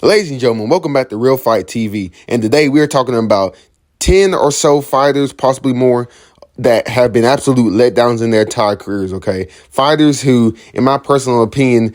Ladies and gentlemen, welcome back to Real Fight TV. And today we're talking about 10 or so fighters, possibly more, that have been absolute letdowns in their entire careers, okay? Fighters who, in my personal opinion,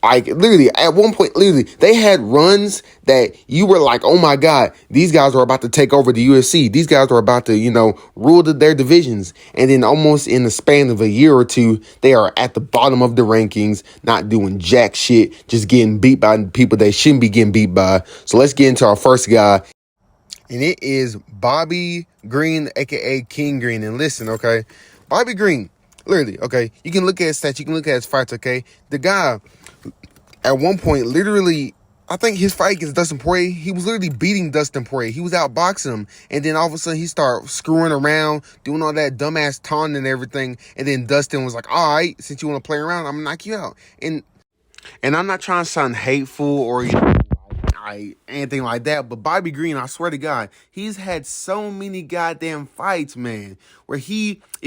literally, at one point, literally, they had runs that you were like, oh my God, these guys are about to take over the UFC. These guys are about to, rule their divisions. And then almost in the span of a year or two, they are at the bottom of the rankings, not doing jack shit, just getting beat by people they shouldn't be getting beat by. So let's get into our first guy. And it is Bobby Green, a.k.a. King Green. And listen, okay, Bobby Green, literally, okay, you can look at his stats, you can look at his fights, okay? The guy, at one point, literally, I think his fight against Dustin Poirier, he was literally beating Dustin Poirier. He was outboxing him. And then all of a sudden, he started screwing around, doing all that dumbass taunting and everything. And then Dustin was like, all right, since you want to play around, I'm going to knock you out. And I'm not trying to sound hateful or, anything like that. But Bobby Green, I swear to God, he's had so many goddamn fights, man, where if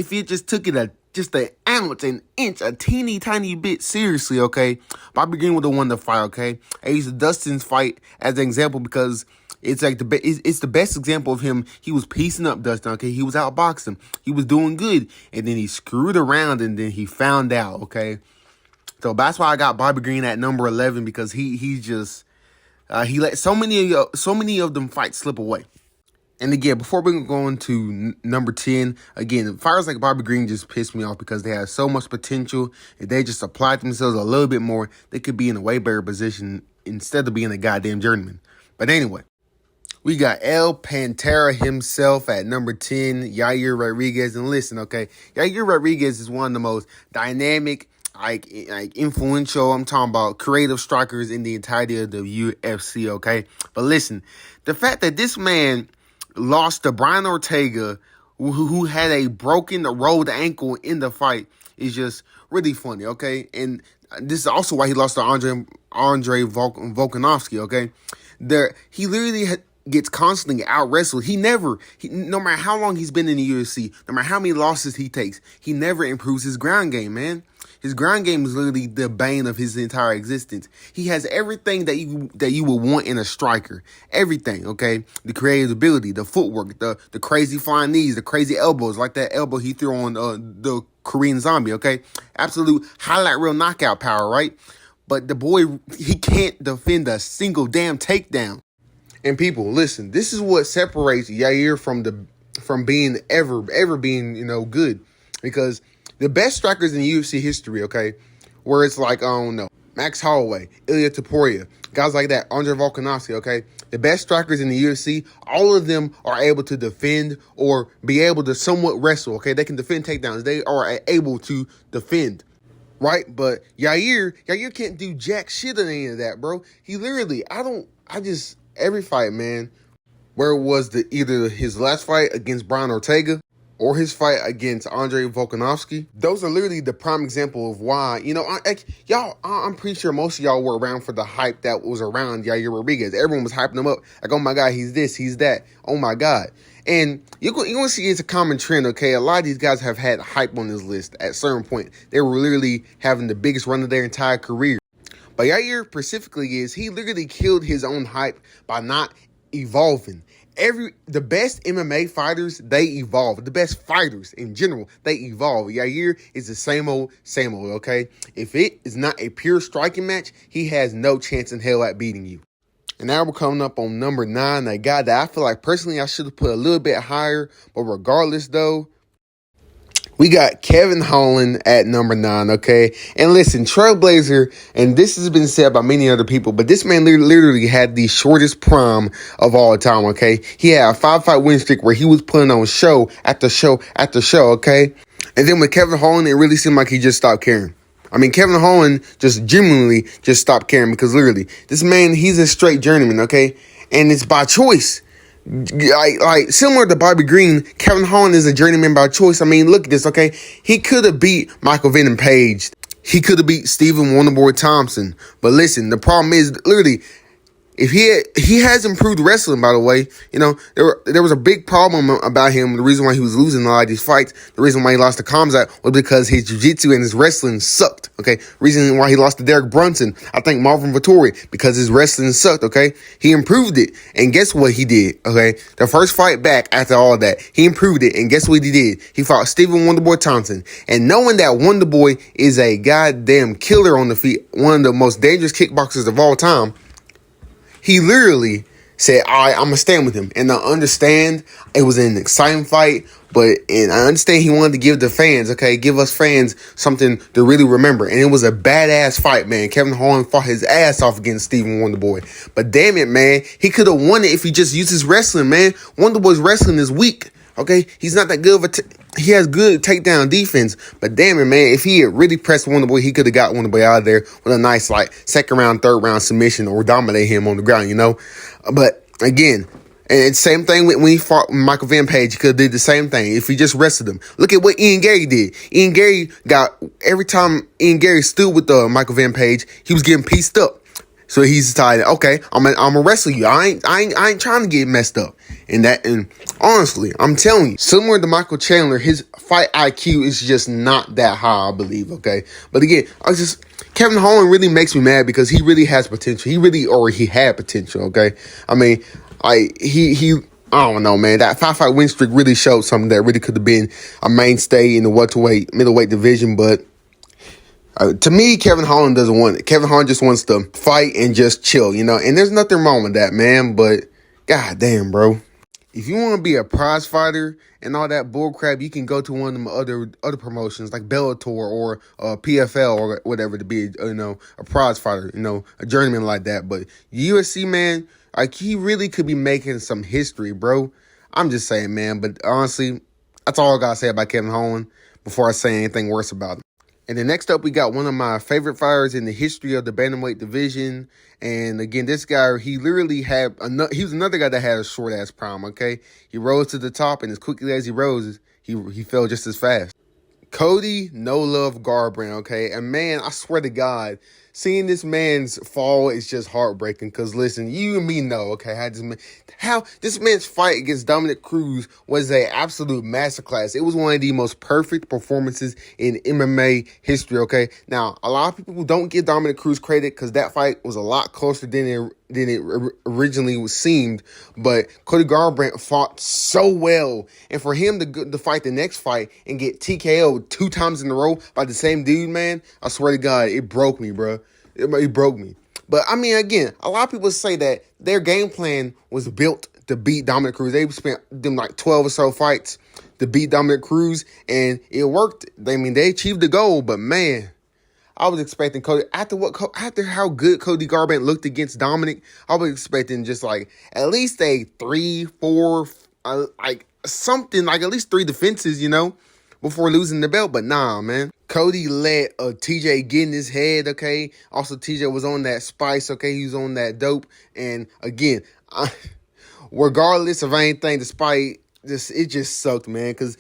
he just took it just an ounce, an inch, a teeny tiny bit seriously, okay, Bobby Green would have won the fight, okay? I used Dustin's fight as an example because it's like it's the best example of him. He was piecing up Dustin, okay? He was outboxing. He was doing good. And then he screwed around and then he found out, okay? So that's why I got Bobby Green at number 11 because he let so many of them fights slip away. And again, before we go into number 10, again, fighters like Bobby Green just pissed me off because they have so much potential. If they just applied themselves a little bit more, they could be in a way better position instead of being a goddamn journeyman. But anyway, we got El Pantera himself at number 10, Yair Rodriguez. And listen, okay, Yair Rodriguez is one of the most dynamic, influential, I'm talking about creative strikers in the entirety of the UFC, okay? But listen, the fact that this man lost to Brian Ortega, who had a broken rolled ankle in the fight, is just really funny, okay? And this is also why he lost to Andre Volkanovski, okay? He literally gets constantly out-wrestled. No matter how long he's been in the UFC, no matter how many losses he takes, he never improves his ground game, man. His ground game is literally the bane of his entire existence. He has everything that you would want in a striker. Everything, okay? The creative ability, the footwork, the crazy flying knees, the crazy elbows, like that elbow he threw on the Korean Zombie, okay? Absolute highlight reel knockout power, right? But the boy, he can't defend a single damn takedown. And people, listen, this is what separates Yair from being ever being, good. Because the best strikers in UFC history, okay, where it's like, I don't know, Max Holloway, Ilia Topuria, guys like that, Andre Volkanovski, okay, the best strikers in the UFC, all of them are able to defend or be able to somewhat wrestle, okay? They can defend takedowns. They are able to defend, right? But Yair can't do jack shit on any of that, bro. He literally, every fight, man, where it was either his last fight against Brian Ortega or his fight against Andre Volkanovski, those are literally the prime example of why, I'm pretty sure most of y'all were around for the hype that was around Yair Rodriguez. Everyone was hyping him up. Like, oh my God, he's this, he's that. Oh my God. And you're going to see it's a common trend, okay? A lot of these guys have had hype on this list at a certain point. They were literally having the biggest run of their entire career. But Yair specifically he literally killed his own hype by not evolving. The best MMA fighters, they evolve. The best fighters in general, they evolve. Yair is the same old, okay? If it is not a pure striking match, he has no chance in hell at beating you. And now we're coming up on number 9, a guy that I feel like personally I should have put a little bit higher. But regardless, though, we got Kevin Holland at number 9, okay? And listen, Trailblazer, and this has been said by many other people, but this man literally had the shortest prime of all time, okay? He had a 5-fight win streak where he was putting on show after show after show, okay? And then with Kevin Holland, it really seemed like he just stopped caring. I mean, Kevin Holland just genuinely just stopped caring because literally, this man, he's a straight journeyman, okay? And it's by choice. Like similar to Bobby Green, Kevin Holland is a journeyman by choice. I mean, look at this, okay? He could have beat Michael Venom Page. He could have beat Stephen Wonderboy Thompson. But listen, the problem is, literally, if he has improved wrestling, by the way. There was a big problem about him. The reason why he was losing a lot of these fights, the reason why he lost to Kamzat was because his jiu-jitsu and his wrestling sucked, okay? Reason why he lost to Derek Brunson, I think Marvin Vettori, because his wrestling sucked, okay? He improved it, and guess what he did, okay? The first fight back after all that, he improved it, and guess what he did? He fought Stephen Wonderboy Thompson, and knowing that Wonderboy is a goddamn killer on the feet, one of the most dangerous kickboxers of all time, he literally said, all right, I'm going to stand with him. And I understand it was an exciting fight, and I understand he wanted to give the fans, okay, give us fans something to really remember. And it was a badass fight, man. Kevin Holland fought his ass off against Stephen Wonderboy. But damn it, man, he could have won it if he just used his wrestling, man. Wonderboy's wrestling is weak, okay? He's not that good of he has good takedown defense, but damn it, man, if he had really pressed Wonderboy, he could have got Wonderboy out of there with a nice, second round, third round submission or dominate him on the ground, But, again, and same thing when he fought Michael Van Page, he could have did the same thing if he just wrestled him. Look at what Ian Gary did. Ian Gary every time Ian Gary stood with Michael Van Page, he was getting pieced up. So he's decided, okay, I'm gonna wrestle you. I ain't trying to get messed up. And honestly, I'm telling you, similar to Michael Chandler, his fight IQ is just not that high, I believe, okay? But again, Kevin Holland really makes me mad because he really has potential. He had potential, okay? I mean, I don't know, man. That 5-fight win streak really showed something that really could have been a mainstay in the middleweight division, but to me, Kevin Holland doesn't want it. Kevin Holland just wants to fight and just chill, And there's nothing wrong with that, man. But god damn, bro. If you want to be a prize fighter and all that bullcrap, you can go to one of them other promotions like Bellator or PFL or whatever to be, a prize fighter, a journeyman like that. But UFC, man, he really could be making some history, bro. I'm just saying, man. But honestly, that's all I gotta say about Kevin Holland before I say anything worse about him. And then next up, we got one of my favorite fighters in the history of the bantamweight division. And again, this guy, he literally he was another guy that had a short-ass prime, okay? He rose to the top, and as quickly as he rose, he fell just as fast. Cody No Love Garbrandt, okay? And man, I swear to God, seeing this man's fall is just heartbreaking. Because listen, you and me know, okay, how this man's fight against Dominic Cruz was an absolute masterclass. It was one of the most perfect performances in MMA history, okay? Now, a lot of people don't give Dominic Cruz credit because that fight was a lot closer than it originally seemed. But Cody Garbrandt fought so well. And for him to fight the next fight and get TKO'd 2 times in a row by the same dude, man, I swear to God, it broke me, bro. It broke me. But, I mean, again, a lot of people say that their game plan was built to beat Dominic Cruz. They spent them 12 or so fights to beat Dominic Cruz, and it worked. They achieved the goal, but, man, I was expecting Cody, after how good Cody Garbrandt looked against Dominic, I was expecting just at least a 3, 4, something, at least 3 defenses, before losing the belt. But nah, man. Cody let TJ get in his head, okay? Also, TJ was on that spice, okay? He was on that dope. And again, regardless of anything, despite this, it just sucked, man. Because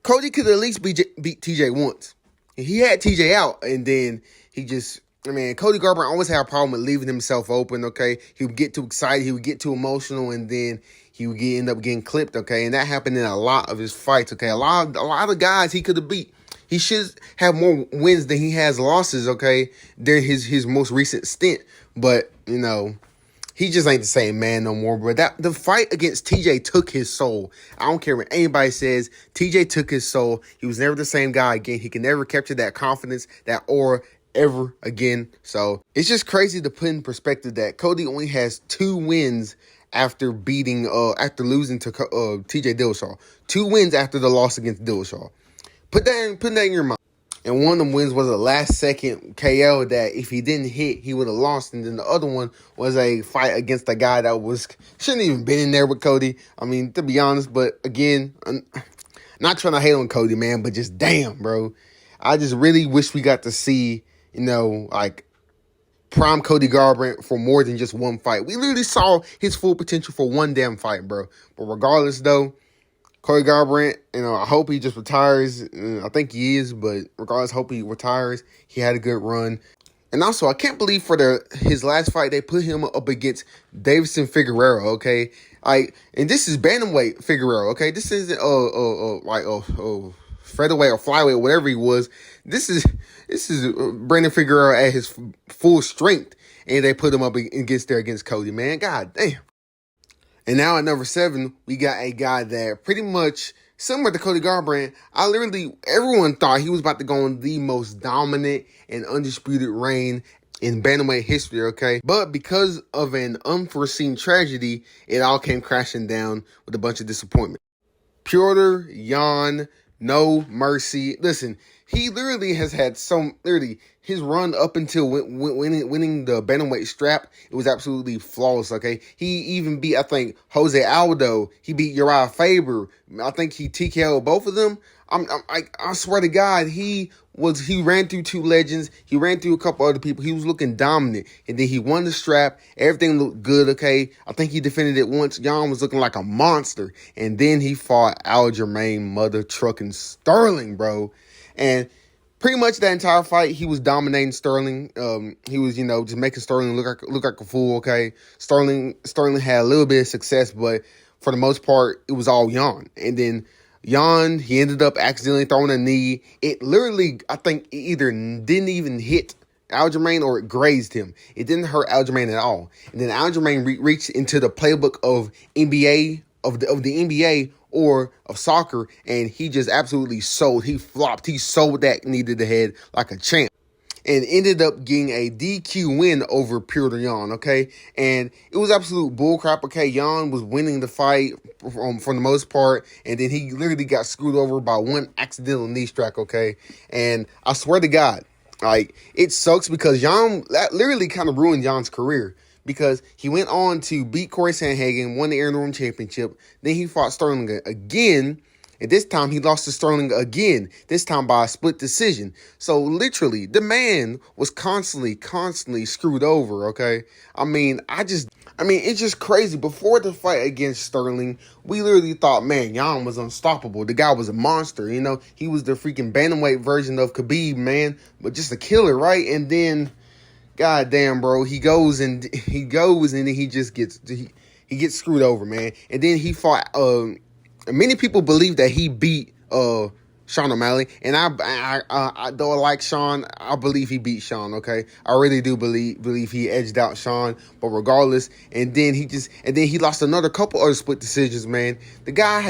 Cody could at least beat TJ once. He had TJ out, and then Cody Garbrandt always had a problem with leaving himself open, okay? He would get too excited, he would get too emotional, and then he would end up getting clipped, okay? And that happened in a lot of his fights, okay? A lot of guys he could have beat. He should have more wins than he has losses, okay, during his most recent stint. But, he just ain't the same man no more, bro. The fight against TJ took his soul. I don't care what anybody says. TJ took his soul. He was never the same guy again. He can never capture that confidence, that aura ever again. So it's just crazy to put in perspective that Cody only has 2 wins after losing to TJ Dillashaw. 2 wins after the loss against Dillashaw. Put that in your mind. And one of them wins was a last-second KO that if he didn't hit, he would have lost. And then the other one was a fight against a guy that shouldn't even been in there with Cody. I mean, to be honest, but again, I'm not trying to hate on Cody, man, but just damn, bro. I just really wish we got to see, prime Cody Garbrandt for more than just one fight. We literally saw his full potential for one damn fight, bro. But regardless, though, Cody Garbrandt, I hope he just retires. I think he is, but regardless, hope he retires. He had a good run. And also, I can't believe for his last fight, they put him up against Davison Figueroa, okay? And this is bantamweight Figueroa, okay? This isn't, featherweight or flyweight, whatever he was. This is Brandon Figueroa at his full strength, and they put him up against Cody, man. God damn. And now at number 7, we got a guy that pretty much similar to Cody Garbrandt. Everyone thought he was about to go on the most dominant and undisputed reign in bantamweight history, okay? But because of an unforeseen tragedy, it all came crashing down with a bunch of disappointment. Petr Yan, no mercy. Listen, he literally has had his run up until winning the bantamweight strap. It was absolutely flawless, okay? He even beat, I think, Jose Aldo. He beat Uriah Faber. I think he TKO'd both of them. I swear to God, he ran through 2 legends. He ran through a couple other people. He was looking dominant. And then he won the strap. Everything looked good, okay? I think he defended it once. Yan was looking like a monster. And then he fought Aljamain Mother Truckin' Sterling, bro. And pretty much that entire fight, he was dominating Sterling. He was, just making Sterling look like a fool, okay? Sterling had a little bit of success, but for the most part, it was all Yan. And then Yan, he ended up accidentally throwing a knee. It literally, I think, it either didn't even hit Aljamain or it grazed him. It didn't hurt Aljamain at all. And then Aljamain reached into the playbook of NBA, of the NBA or of soccer, and he just absolutely sold. He flopped. He sold that knee to the head like a champ. And ended up getting a DQ win over Petr Yan, okay? And it was absolute bullcrap, okay? Yan was winning the fight for the most part, and then he literally got screwed over by one accidental knee strike, okay? And I swear to God, it sucks because that literally kind of ruined Jan's career because he went on to beat Corey Sandhagen, won the interim championship, then he fought Sterling again. And this time he lost to Sterling again, this time by a split decision. So literally, the man was constantly screwed over, okay? It's just crazy. Before the fight against Sterling, we literally thought, man, Yan was unstoppable. The guy was a monster, He was the freaking bantamweight version of Khabib, man. But just a killer, right? And then, goddamn, bro, he goes and then he just gets screwed over, man. And then he fought many people believe that he beat Sean O'Malley, and I though I like Sean, I believe he beat Sean. Okay, I really do believe he edged out Sean. But regardless, and then he lost another couple other split decisions. Man, the guy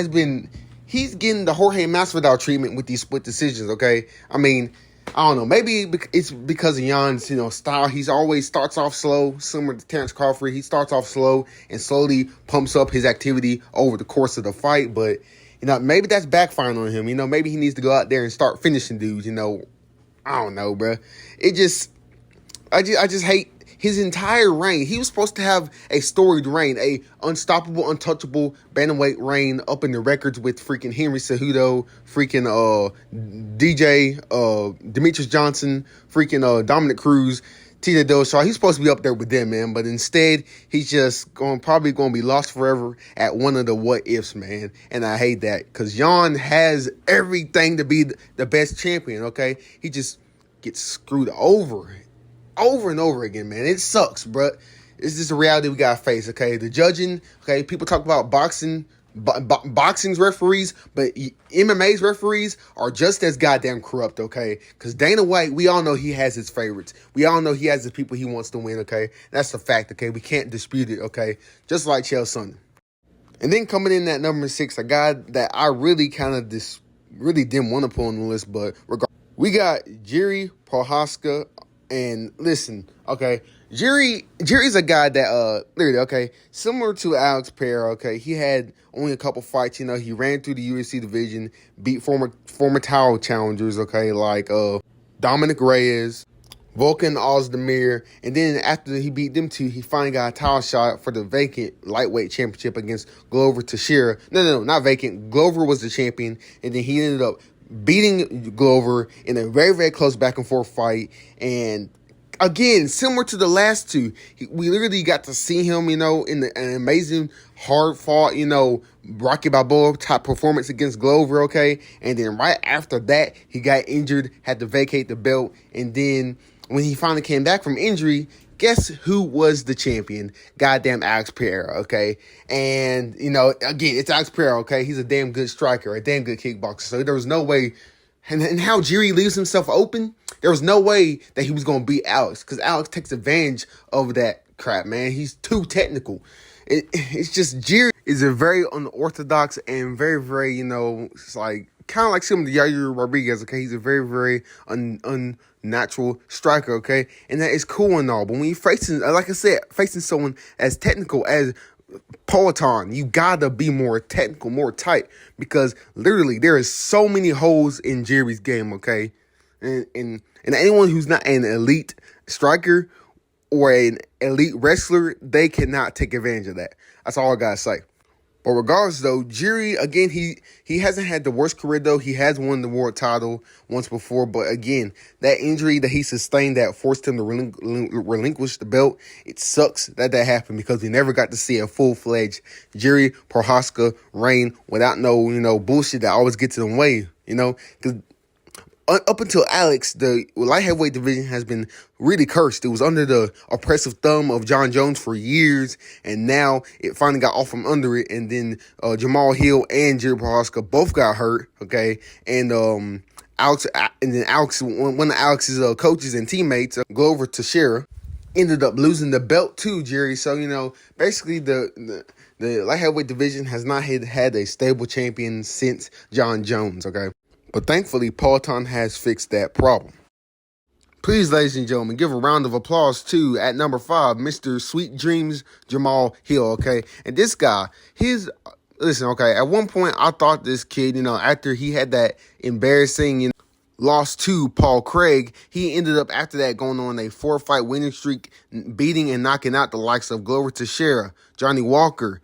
he's getting the Jorge Masvidal treatment with these split decisions. Okay, I don't know. Maybe it's because of Jan's, style. He's always starts off slow, similar to Terrence Crawford. He starts off slow and slowly pumps up his activity over the course of the fight. But, maybe that's backfiring on him. Maybe he needs to go out there and start finishing dudes. I don't know, bro. I just hate his entire reign. He was supposed to have a storied reign, a unstoppable, untouchable bantamweight reign up in the records with freaking Henry Cejudo, freaking Demetrius Johnson, freaking Dominic Cruz, TJ Dillashaw. He's supposed to be up there with them, man. But instead, he's just probably going to be lost forever at one of the what ifs, man. And I hate that because Yan has everything to be the best champion. Okay, he just gets screwed over and over again, man. It sucks, bro. It's just a reality we gotta face, okay? The judging, okay? People talk about boxing's referees, but MMA's referees are just as goddamn corrupt, okay? Because Dana White, we all know he has his favorites. We all know he has the people he wants to win, okay? That's a fact, okay? We can't dispute it, okay? Just like Chael Sonnen. And then coming in at number 6, a guy that I really really didn't want to put on the list, but regardless, we got Jiri Prochazka. And listen, okay, Jiri's a guy that literally, okay, similar to Alex Pereira, okay, he had only a couple fights, he ran through the UFC division, beat former title challengers, okay, like Dominic Reyes, Volkan Ozdemir, and then after he beat them two, he finally got a title shot for the vacant lightweight championship against Glover Teixeira. No, not vacant. Glover was the champion, and then he ended up beating Glover in a very, very close back and forth fight. And again, similar to the last two, we literally got to see him, in an amazing, hard fought, Rocky Balboa type performance against Glover, okay? And then right after that, he got injured, had to vacate the belt. And then when he finally came back from injury, guess who was the champion? Goddamn Alex Pereira, okay? And, again, it's Alex Pereira, okay? He's a damn good striker, a damn good kickboxer. So there was no way, and how Jiri leaves himself open, there was no way that he was going to beat Alex, because Alex takes advantage of that crap, man. He's too technical. It's just Jiri is a very unorthodox and very, very, it's like, kind of like similar to Yair Rodriguez, okay? He's a very, very unnatural striker, okay? And that is cool and all. But when you're facing, like I said, facing someone as technical as Peloton, you gotta be more technical, more tight. Because literally, there is so many holes in Jiri's game, okay? And anyone who's not an elite striker or an elite wrestler, they cannot take advantage of that. That's all I gotta say. But regardless, though, Jiri, again, he hasn't had the worst career, though. He has won the world title once before. But again, that injury that he sustained that forced him to relinquish the belt, it sucks that happened because we never got to see a full-fledged Jiri Prochazka reign without no, bullshit that always gets in the way, because up until Alex, the light heavyweight division has been really cursed. It was under the oppressive thumb of John Jones for years, and now it finally got off from under it. And then Jamahal Hill and Jiri Prochazka both got hurt. Okay, and Alex, one of Alex's coaches and teammates, Glover Teixeira, ended up losing the belt to Jiri. So basically the light heavyweight division has not had a stable champion since John Jones. Okay. But thankfully, Peloton has fixed that problem. Please, ladies and gentlemen, give a round of applause to, at number 5, Mr. Sweet Dreams Jamahal Hill, okay? And this guy, listen, okay, at one point, I thought this kid, after he had that embarrassing, loss to Paul Craig, he ended up, after that, going on a 4-fight winning streak, beating and knocking out the likes of Glover Teixeira, Johnny Walker,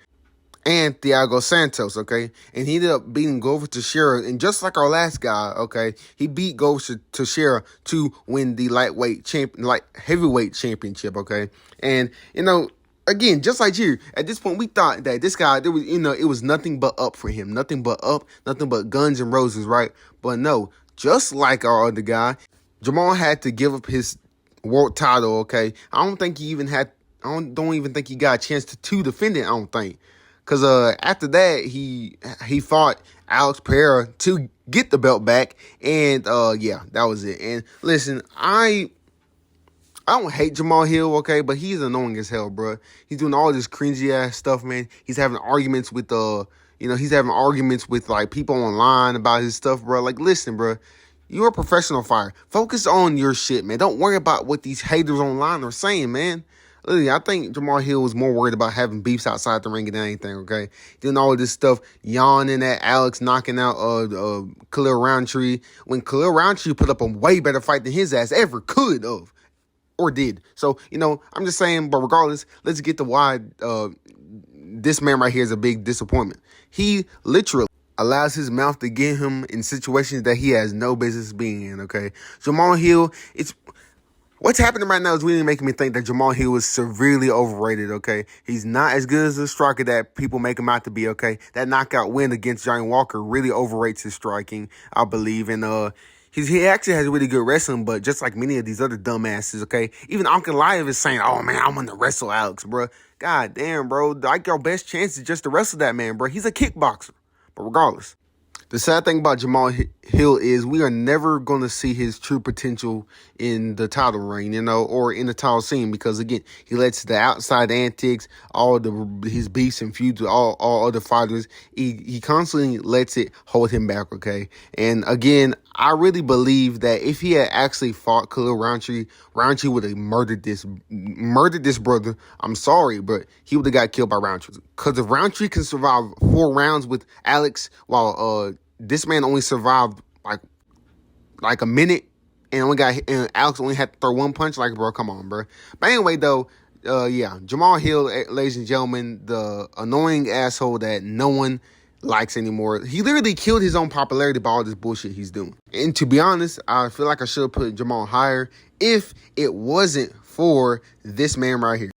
and Thiago Santos, okay? And he ended up beating Glover Teixeira. And just like our last guy, okay, he beat Glover Teixeira to win the light heavyweight championship, okay? And, again, just like you, at this point, we thought that this guy, there was, it was nothing but up for him. Nothing but up, nothing but guns and roses, right? But no, just like our other guy, Jamal had to give up his world title, okay? I don't even think he got a chance to defend it, I don't think. Because after that, he fought Alex Pereira to get the belt back. And, that was it. And listen, I don't hate Jamahal Hill, okay? But he's annoying as hell, bro. He's doing all this cringy-ass stuff, man. He's having arguments with, like, people online about his stuff, bro. Like, listen, bro. You're a professional fighter. Focus on your shit, man. Don't worry about what these haters online are saying, man. Literally, I think Jamahal Hill was more worried about having beefs outside the ring than anything, okay? Doing all this stuff, yawning at Alex, knocking out Khalil Roundtree, when Khalil Roundtree put up a way better fight than his ass ever could have or did. So, I'm just saying, but regardless, let's get to why this man right here is a big disappointment. He literally allows his mouth to get him in situations that he has no business being in, okay? Jamahal Hill, what's happening right now is really making me think that Jamahal Hill is severely overrated, okay? He's not as good as a striker that people make him out to be, okay? That knockout win against Johnny Walker really overrates his striking, I believe. And he actually has really good wrestling, but just like many of these other dumbasses, okay? Even Ankalaev is saying, oh, man, I'm going to wrestle Alex, bro. God damn, bro. Like, your best chance is just to wrestle that man, bro. He's a kickboxer. But regardless, the sad thing about Jamahal Hill is we are never going to see his true potential in the title ring, or in the title scene because, again, he lets the outside antics, his beefs and feuds with all other fighters, he constantly lets it hold him back, okay? And, again, I really believe that if he had actually fought Khalil Roundtree would have murdered this brother. I'm sorry, but he would have got killed by Roundtree. Because if Roundtree can survive 4 rounds with Alex while this man only survived like a minute and Alex only had to throw 1 punch, like, bro, come on, bro. But anyway, though, Jamahal Hill, ladies and gentlemen, the annoying asshole that no one likes anymore. He literally killed his own popularity by all this bullshit he's doing. And to be honest, I feel like I should have put Jamal higher if it wasn't for this man right here.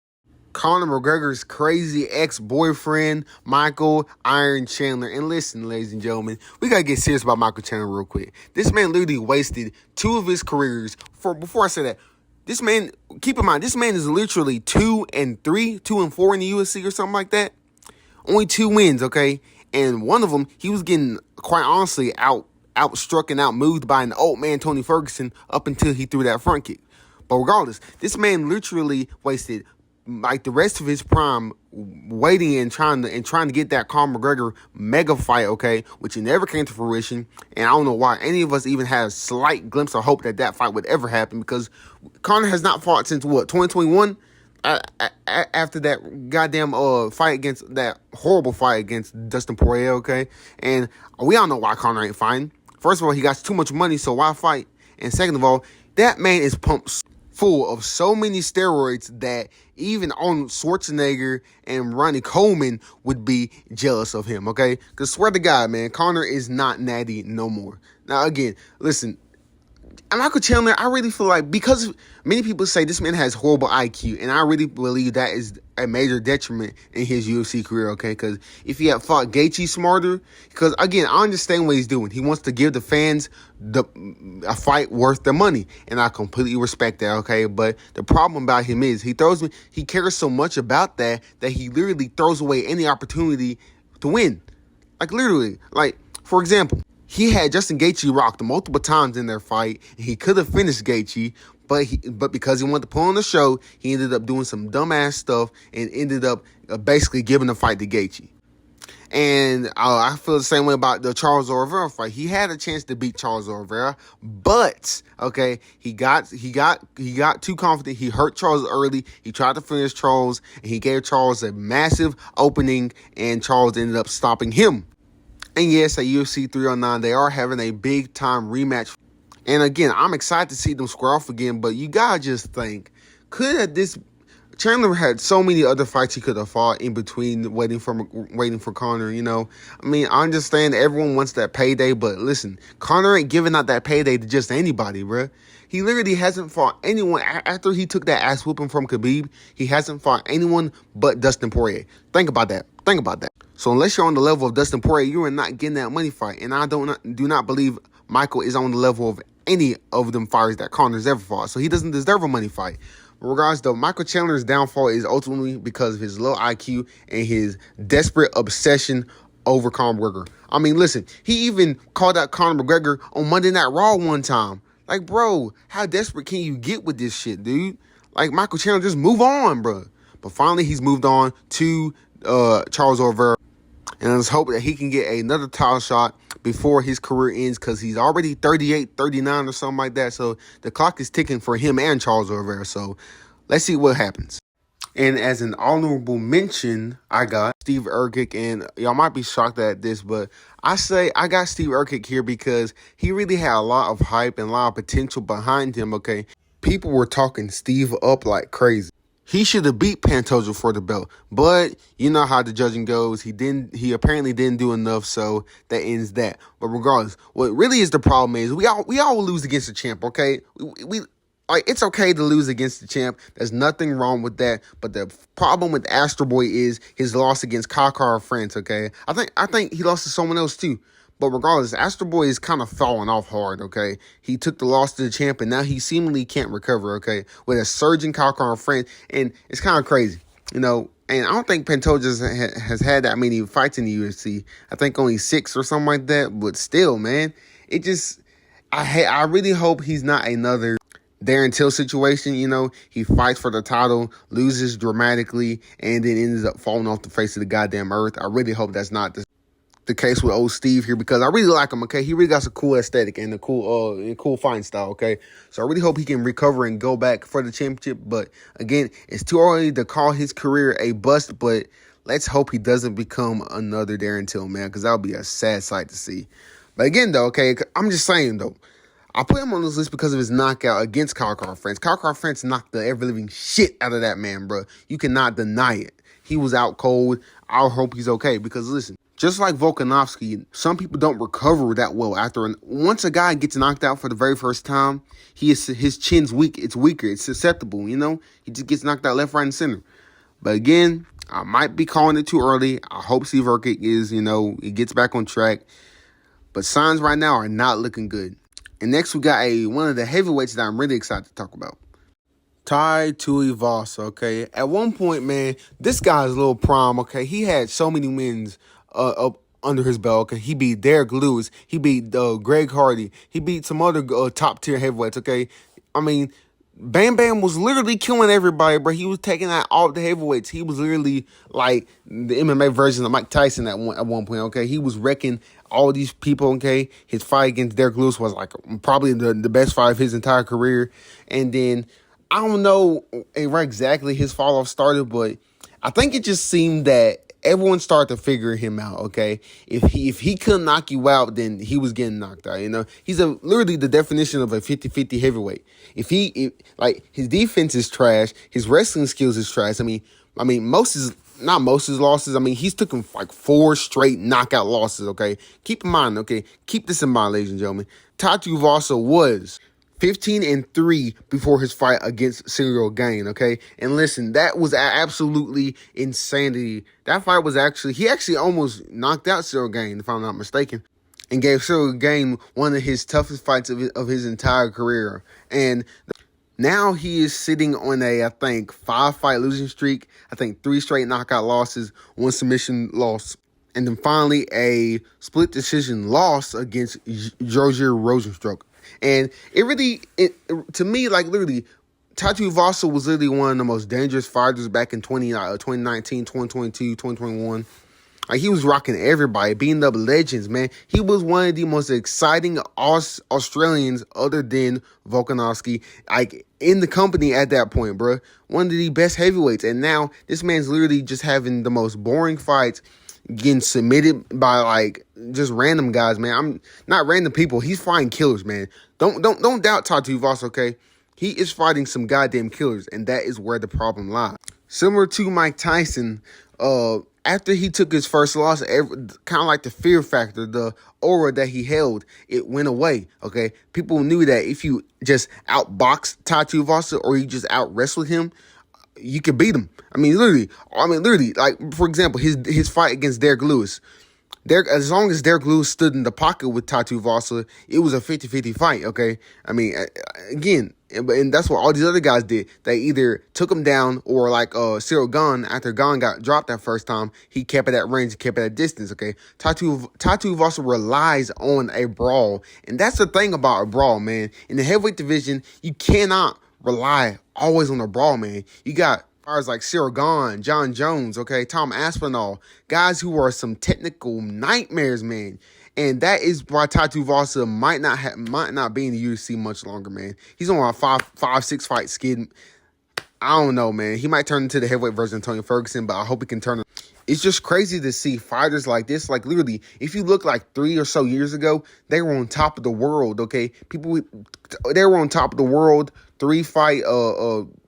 Conor McGregor's crazy ex-boyfriend, Michael Iron Chandler. And listen, ladies and gentlemen, we got to get serious about Michael Chandler real quick. This man literally wasted 2 of his careers. Before I say that, This man, keep in mind, this man is literally 2-3, 2-4 in the UFC or something like that. Only 2 wins, okay? And one of them, he was getting, quite honestly, outstruck and outmoved by an old man, Tony Ferguson, up until he threw that front kick. But regardless, this man literally wasted like the rest of his prime waiting and trying to get that Conor McGregor mega fight, okay, which never came to fruition. And I don't know why any of us even had a slight glimpse of hope that fight would ever happen, because Conor has not fought since 2021. After that goddamn fight against that horrible fight against Dustin Poirier, okay? And we all know why Conor ain't fighting. First of all, he got too much money, so why fight? And second of all, that man is pumped full of so many steroids that even Arnold Schwarzenegger and Ronnie Coleman would be jealous of him, okay? Because swear to God, man, Conor is not natty no more. Now, again, listen, Michael Chandler, I really feel like, because many people say this man has horrible IQ, and I really believe that is a major detriment in his UFC career, okay? Because if he had fought Gaethje smarter, because, again, I understand what he's doing. He wants to give the fans a fight worth the money, and I completely respect that, okay? But the problem about him is he cares so much about that he literally throws away any opportunity to win. Like, literally. Like, for example, he had Justin Gaethje rocked multiple times in their fight, and he could have finished Gaethje, but because he wanted to put on the show, he ended up doing some dumbass stuff and ended up basically giving the fight to Gaethje. And I feel the same way about the Charles Oliveira fight. He had a chance to beat Charles Oliveira, but okay, he got too confident. He hurt Charles early. He tried to finish Charles, and he gave Charles a massive opening, and Charles ended up stopping him. And yes, at UFC 309, they are having a big-time rematch. And again, I'm excited to see them square off again, but you gotta just think, Chandler had so many other fights he could have fought in between waiting for Conor, you know. I mean, I understand everyone wants that payday, but listen, Conor ain't giving out that payday to just anybody, bruh. He literally hasn't fought anyone. After he took that ass whooping from Khabib, he hasn't fought anyone but Dustin Poirier. Think about that. So unless you're on the level of Dustin Poirier, you are not getting that money fight. And I do not believe Michael is on the level of any of them fighters that Conor's ever fought. So he doesn't deserve a money fight. Regardless, though, Michael Chandler's downfall is ultimately because of his low IQ and his desperate obsession over Conor McGregor. I mean, listen, he even called out Conor McGregor on Monday Night Raw one time. Like, bro, how desperate can you get with this shit, dude? Like, Michael Chandler, just move on, bro. But finally, he's moved on to Charles Oliveira. And let's hope that he can get another title shot before his career ends, because he's already 38, 39 or something like that. So the clock is ticking for him and Charles Oliveira. So let's see what happens. And as an honorable mention, I got Steve Erceg. And y'all might be shocked at this, but I got Steve Erceg here because he really had a lot of hype and a lot of potential behind him, okay? People were talking Steve up like crazy. He should have beat Pantoja for the belt, but you know how the judging goes. He apparently didn't do enough, so that ends that. But regardless, what really is the problem is we all lose against the champ, okay? We it's okay to lose against the champ. There's nothing wrong with that. But the problem with Astro Boy is his loss against Kakar France, okay? I think he lost to someone else too. But regardless, Astro Boy is kind of falling off hard, okay? He took the loss to the champ, and now he seemingly can't recover, okay? With a surging Kakar France, and it's kind of crazy, you know? And I don't think Pantoja has had that many fights in the UFC. I think only 6 or something like that. But still, man, it just... I really hope he's not another Darren Till situation, you know. He fights for the title, loses dramatically, and then ends up falling off the face of the goddamn earth. I really hope that's not the case with old Steve here, because I really like him, okay? He really got some cool aesthetic and a cool fighting style, okay? So I really hope he can recover and go back for the championship. But again, it's too early to call his career a bust, but let's hope he doesn't become another Darren Till, man, because that would be a sad sight to see. But again, though, okay, I'm just saying, though, I put him on this list because of his knockout against Kakar France. Kakar France knocked the ever-living shit out of that man, bro. You cannot deny it. He was out cold. I hope he's okay, because, listen, just like Volkanovski, some people don't recover that well once a guy gets knocked out for the very first time, his chin's weak. It's weaker. It's susceptible, you know? He just gets knocked out left, right, and center. But again, I might be calling it too early. I hope Steve Erceg he gets back on track. But signs right now are not looking good. And next we got one of the heavyweights that I'm really excited to talk about. Tai Tuivasa, okay? At one point, man, this guy's a little prime, okay? He had so many wins up under his belt, okay? He beat Derek Lewis. He beat Greg Hardy. He beat some other top-tier heavyweights, okay? I mean, Bam Bam was literally killing everybody, bro. He was taking out all the heavyweights. He was literally like the MMA version of Mike Tyson at one point, okay? He was wrecking all these people, okay? His fight against Derek Lewis was like probably the best fight of his entire career. And then I don't know where exactly his fall off started, but I think it just seemed that everyone started to figure him out, okay? If he couldn't knock you out, then he was getting knocked out, you know? He's literally the definition of a 50-50 heavyweight. If his defense is trash, his wrestling skills is trash. I mean, not most of his losses. I mean, he's taken like 4 straight knockout losses, okay? Keep in mind, okay? Keep this in mind, ladies and gentlemen. Tai Tuivasa was 15-3 before his fight against Cyril Gane, okay? And listen, that was absolutely insanity. That fight was he actually almost knocked out Cyril Gane, if I'm not mistaken, and gave Cyril Gane one of his toughest fights of his entire career. And now he is sitting on I think, 5-fight losing streak. I think 3 straight knockout losses, 1 submission loss, and then finally a split decision loss against Josir Rosenstruck. And to me, like literally, Tai Tuivasa was literally one of the most dangerous fighters back in 2019, 2022, 2021. Like, he was rocking everybody, beating up legends, man. He was one of the most exciting Australians other than Volkanovski, like, in the company at that point, bro. One of the best heavyweights. And now this man's literally just having the most boring fights, getting submitted by like just random guys, man. I'm not random people. He's fighting killers, man. Don't doubt Tai Tuivasa, okay? He is fighting some goddamn killers, and that is where the problem lies. Similar to Mike Tyson, after he took his first loss, kind of like the fear factor, the aura that he held, it went away, okay? People knew that if you just outboxed Tai Tuivasa or you just out-wrestled him, you could beat him. I mean, literally, like, for example, his fight against Derek Lewis. As long as Derek Lewis stood in the pocket with Tai Tuivasa, it was a 50-50 fight, okay? I mean, again, and that's what all these other guys did. They either took him down or like Cyril Gane, after Gane got dropped that first time, he kept it at range, kept it at distance, okay? Tai Tuivasa relies on a brawl, and that's the thing about a brawl, man. In the heavyweight division, you cannot rely always on the brawl, man. You got fighters like Cyril Gane, John Jones, okay, Tom Aspinall, guys who are some technical nightmares, man. And that is why Tai Tuivasa might not be in the UFC much longer, man. He's on a 5-6 fight skid. I don't know, man. He might turn into the heavyweight version of Tony Ferguson, but I hope he can turn. It's just crazy to see fighters like this. Like, literally, if you look like 3 or so years ago, they were on top of the world, okay? They were on top of the world, 3-fight,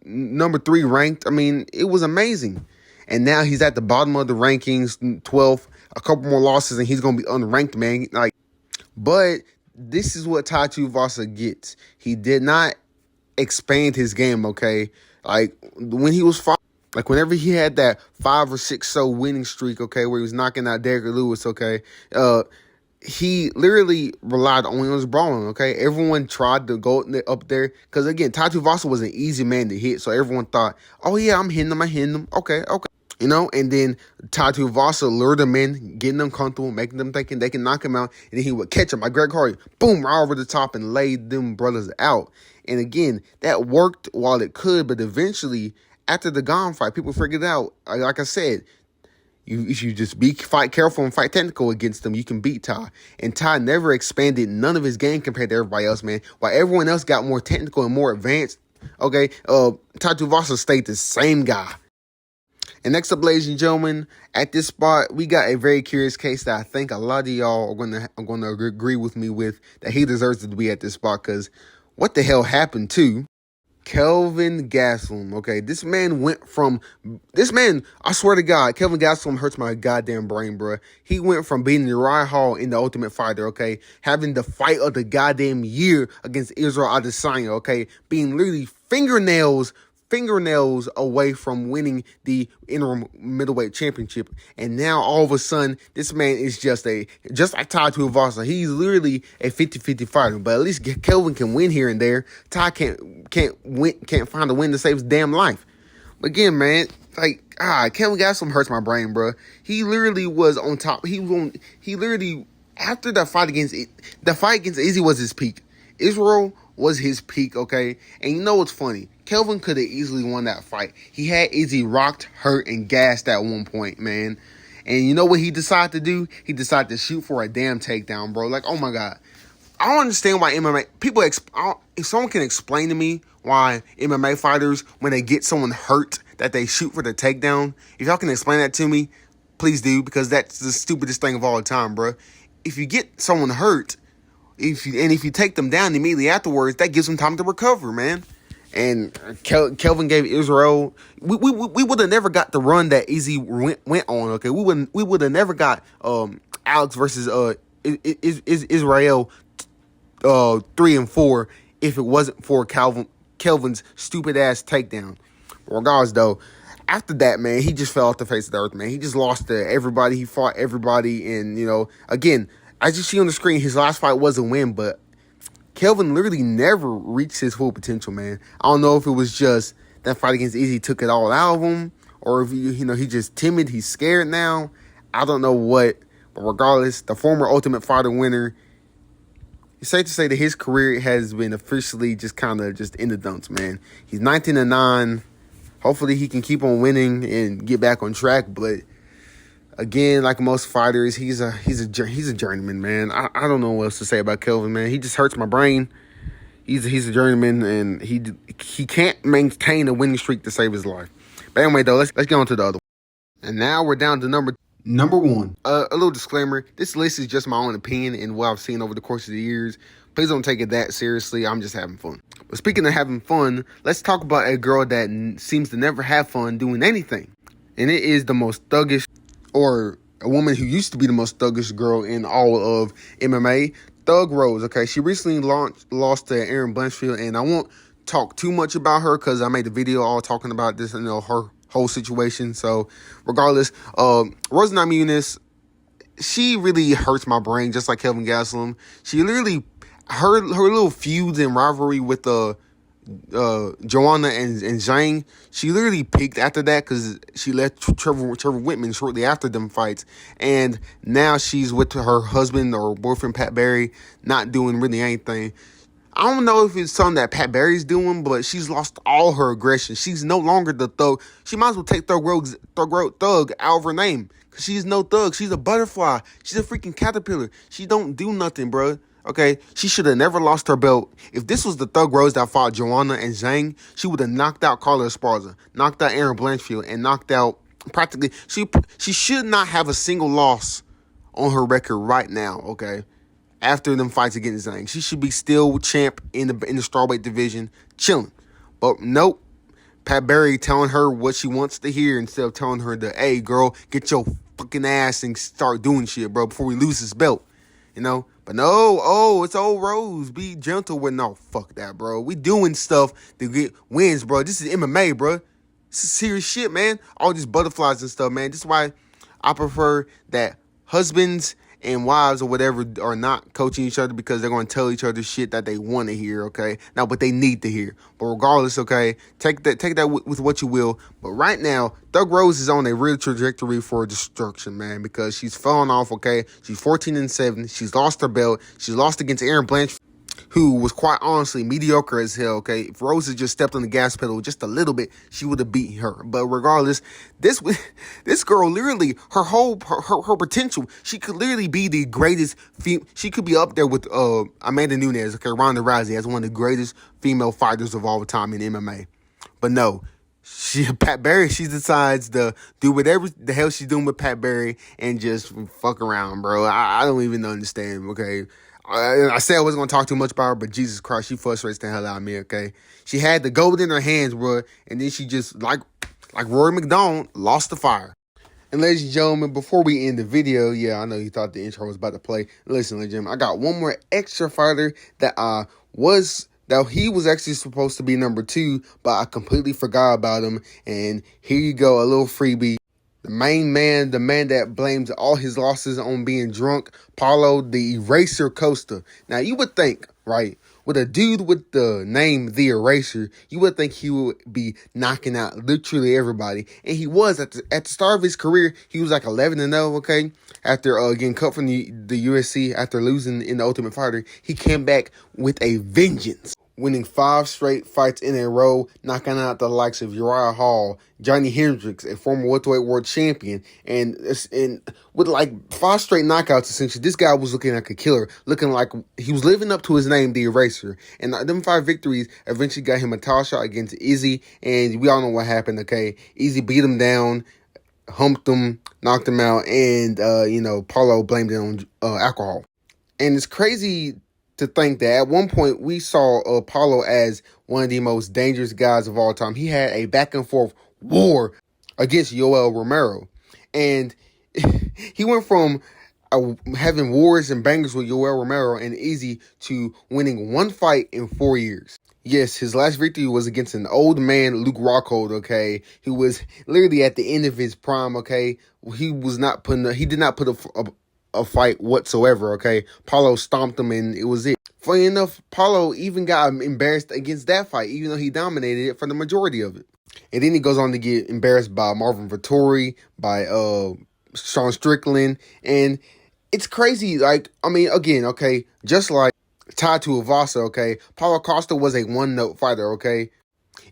number 3 ranked. I mean, it was amazing. And now he's at the bottom of the rankings, 12th, a couple more losses, and he's going to be unranked, man. Like, but this is what Tai Tuivasa gets. He did not expand his game, okay? Like, when he was fighting, like, whenever he had that 5 or 6 winning streak, okay, where he was knocking out Derek Lewis, okay, he literally relied only on his brawling, okay? Everyone tried to go up there, because, again, Tai Tuivasa was an easy man to hit, so everyone thought, oh, yeah, I'm hitting him, okay. You know, and then Tai Tuivasa lured them in, getting them comfortable, making them thinking they can knock him out, and then he would catch him like Greg Hardy, boom, right over the top and laid them brothers out. And again, that worked while it could, but eventually, after the Gane fight, people figured out, like I said, if you just fight careful and fight technical against them, you can beat Tai. And Tai never expanded none of his game compared to everybody else, man. While everyone else got more technical and more advanced, okay, Tai Tuivasa stayed the same guy. And next up, ladies and gentlemen, at this spot, we got a very curious case that I think a lot of y'all are going to agree with me with, that he deserves to be at this spot, because what the hell happened to Kelvin Gastelum, okay? This man, I swear to God, Kelvin Gastelum hurts my goddamn brain, bro. He went from beating Uriah Hall in The Ultimate Fighter, okay? Having the fight of the goddamn year against Israel Adesanya, okay? Being literally fingernails fingernails away from winning the interim middleweight championship. And now all of a sudden, this man is just like Tai Tuivasa. He's literally a 50-50 fighter. But at least Kelvin can win here and there. Tai can't find a win to save his damn life. But again, man, Kelvin Gastelum hurts my brain, bro. He literally was on top. He literally, after the fight against Izzy was his peak. Israel was his peak, okay? And you know what's funny? Kelvin could have easily won that fight. He had Izzy rocked, hurt, and gassed at one point, man. And you know what he decided to do? He decided to shoot for a damn takedown, bro. Like, oh my God. I don't understand why MMA if someone can explain to me why MMA fighters, when they get someone hurt, that they shoot for the takedown. If y'all can explain that to me, please do, because that's the stupidest thing of all time, bro. If you get someone hurt, if you take them down immediately afterwards, that gives them time to recover, man. And Kelvin gave Israel. We would have never got the run that Izzy went on. Okay, we would have never got Alex versus Israel 3 and 4 if it wasn't for Kelvin's stupid ass takedown. Regardless, though, after that, man, he just fell off the face of the earth, man. He just lost to everybody. He fought everybody, and again, as you see on the screen, his last fight was a win, but Kelvin literally never reached his full potential, man. I don't know if it was just that fight against Izzy took it all out of him, or if he's just timid, he's scared now. I don't know what, but regardless, the former Ultimate Fighter winner, it's safe to say that his career has been officially just in the dumps, man. He's 19-9. Hopefully he can keep on winning and get back on track, but again, like most fighters, he's a journeyman, man. I don't know what else to say about Kelvin, man. He just hurts my brain. He's a journeyman, and he can't maintain a winning streak to save his life. But anyway, though, let's get on to the other one. And now we're down to number one. A little disclaimer: this list is just my own opinion and what I've seen over the course of the years. Please don't take it that seriously. I'm just having fun. But speaking of having fun, let's talk about a girl that seems to never have fun doing anything, and it is the most thuggish, or a woman who used to be the most thuggish girl in all of MMA, Thug Rose. Okay, she recently lost to Erin Blanchfield, and I won't talk too much about her because I made a video all talking about this and her whole situation. So regardless, Rose Namajunas, she really hurts my brain, just like Kelvin Gastelum. She literally, her little feuds and rivalry with Joanna and Zhang, she literally peaked after that because she left Trevor Whitman shortly after them fights, and now she's with her husband or boyfriend Pat Barry, not doing really anything. I don't know if it's something that Pat Barry's doing, but she's lost all her aggression. She's no longer the thug. She might as well take thug out of her name, because she's no thug. She's a butterfly. She's a freaking caterpillar. She don't do nothing, bro. Okay, she should have never lost her belt. If this was the Thug Rose that fought Joanna and Zhang, she would have knocked out Carla Esparza, knocked out Erin Blanchfield, and knocked out practically. She should not have a single loss on her record right now. Okay, after them fights against Zhang, she should be still champ in the strawweight division, chilling. But nope, Pat Barry telling her what she wants to hear instead of telling her to, hey girl, get your fucking ass and start doing shit, bro, before we lose this belt. But no, it's old Rose. Be gentle with no, fuck that, bro. We doing stuff to get wins, bro. This is MMA, bro. This is serious shit, man. All these butterflies and stuff, man. This is why I prefer that husbands and wives or whatever are not coaching each other, because they're going to tell each other shit that they want to hear, okay? Now, but they need to hear. But regardless, okay, take that with what you will. But right now, Thug Rose is on a real trajectory for destruction, man, because she's falling off, okay? She's 14-7. She's lost her belt. She's lost against Erin Blanchfield, who was quite honestly mediocre as hell, okay? If Rose had just stepped on the gas pedal just a little bit, she would have beat her. But regardless, this girl literally, her potential, she could literally be the greatest she could be up there with Amanda Nunes, okay, Ronda Rousey, as one of the greatest female fighters of all time in MMA. But no, Pat Barry, she decides to do whatever the hell she's doing with Pat Barry and just fuck around, bro. I don't even understand, okay? I said I wasn't going to talk too much about her, but Jesus Christ, she frustrates the hell out of me, okay? She had the gold in her hands, bro, and then she just, like Rory McDonald, lost the fire. And ladies and gentlemen, before we end the video, yeah, I know you thought the intro was about to play. Listen, ladies and gentlemen, I got one more extra fighter that I was Now, he was actually supposed to be number 2, but I completely forgot about him. And here you go, a little freebie. The main man, the man that blames all his losses on being drunk, Paulo the Eraser Costa. Now, you would think, right, with a dude with the name The Eraser, you would think he would be knocking out literally everybody. And he was. At the start of his career, he was like 11-0, okay? After getting cut from the UFC, after losing in the Ultimate Fighter, he came back with a vengeance, winning 5 straight fights in a row, knocking out the likes of Uriah Hall, Johnny Hendricks, a former welterweight world champion, and with like 5 straight knockouts, essentially. This guy was looking like a killer, looking like he was living up to his name, The Eraser. And them 5 victories eventually got him a title shot against Izzy, and we all know what happened, okay? Izzy beat him down, humped him, knocked him out, and, Paulo blamed it on alcohol. And it's crazy to think that at one point we saw Paulo as one of the most dangerous guys of all time. He had a back and forth war against Yoel Romero. And he went from having wars and bangers with Yoel Romero and Izzy to winning 1 fight in 4 years. Yes, his last victory was against an old man, Luke Rockhold, okay? He was literally at the end of his prime, okay? He did not put a fight whatsoever, okay? Paulo stomped him and it was it. Funny enough, Paulo even got embarrassed against that fight, even though he dominated it for the majority of it. And then he goes on to get embarrassed by Marvin Vettori, by Sean Strickland, and it's crazy. Like, I mean, again, okay, just like Tai Tuivasa, okay, Paulo Costa was a one-note fighter, okay?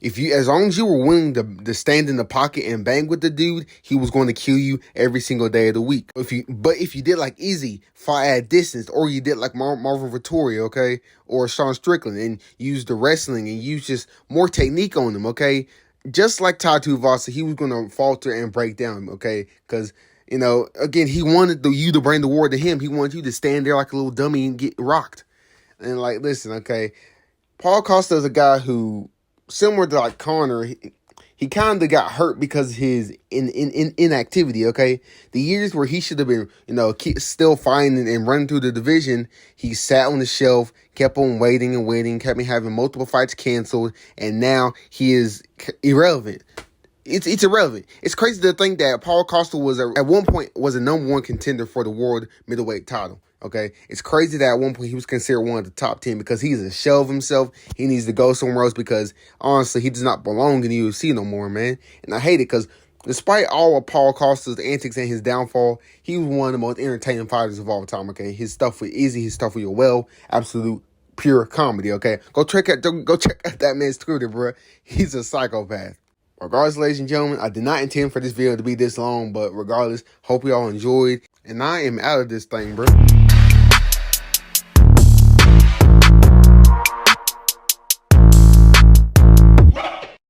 As long as you were willing to stand in the pocket and bang with the dude, he was going to kill you every single day of the week. But if you did like Izzy, fight at distance, or you did like Marvin Vettori, okay, or Sean Strickland, and used the wrestling and used just more technique on him, okay, just like Tai Tuivasa, he was going to falter and break down, okay, because again, he wanted you to bring the war to him. He wanted you to stand there like a little dummy and get rocked. And like, listen, okay, Paulo Costa is a guy who, similar to like Conor, he kind of got hurt because of his inactivity, okay? The years where he should have been, still fighting and running through the division, he sat on the shelf, kept on waiting and waiting, kept having multiple fights canceled, and now he is irrelevant. It's irrelevant. It's crazy to think that Paulo Costa at one point was a number 1 contender for the world middleweight title. Okay, it's crazy that at one point he was considered one of the top 10 because he's a shell of himself. He needs to go somewhere else because honestly, he does not belong in the UFC no more, man. And I hate it because despite all of Paulo Costa's antics and his downfall, he was one of the most entertaining fighters of all time. Okay, his stuff with Izzy, his stuff with Yoel, absolute pure comedy. Okay, go check out that man's Twitter, bro. He's a psychopath. Regardless, ladies and gentlemen, I did not intend for this video to be this long, but regardless, hope you all enjoyed. And I am out of this thing, bro.